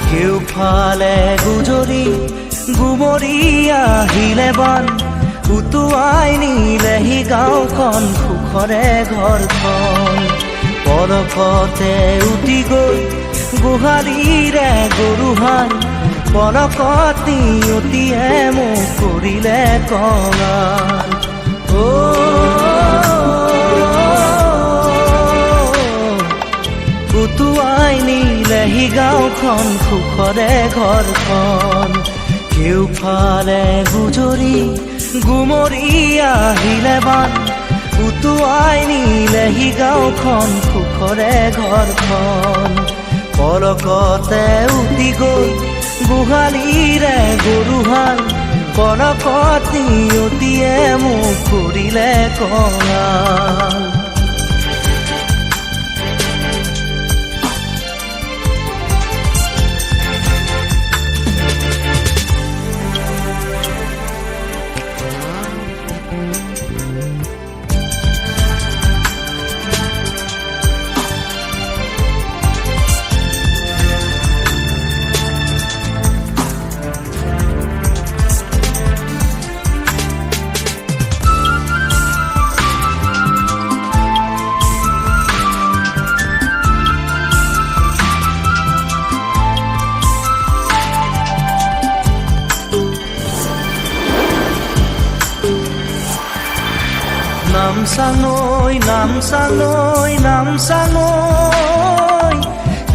কেউফালে গুজৰি গুমৰি আহিলে বান উটুৱাই নিলেহি গাঁওখন সুখৰে ঘৰখন পলকতে উটি গৈ গোহালিৰে গৰুহাল পলকত নিয়তিয়ে মোক কৰিলে কঙাল উটুৱাই নিলেহি গাঁওখন সুখৰে ঘৰখন কেউফালে গুজৰি গুমৰি আহিলে বান উটুৱাই নিলেহি গাঁওখন সুখৰে ঘৰখন পলকতে উটি গৈ গোহালিৰে গৰুহাল পলকত নিয়তিয়ে মোক কৰিলে কঙাল নামচাঙৈ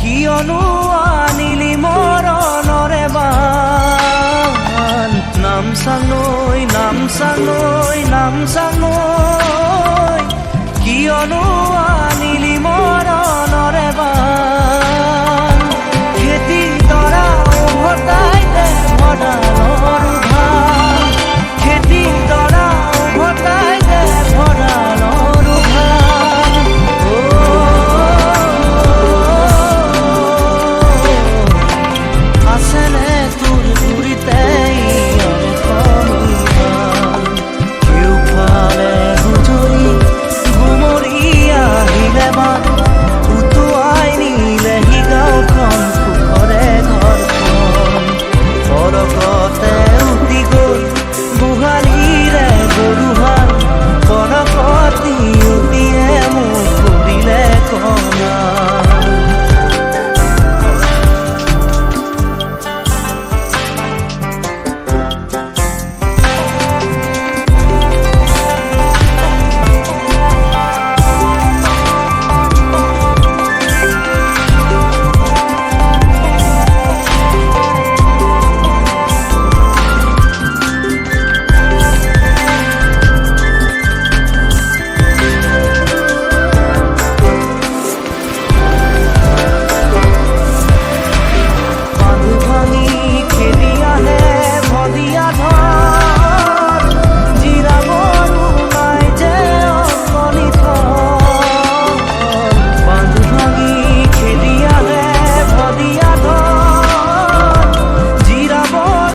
কিয়নো আনিলি মৰণৰে বান নামচাঙৈ কিয়নো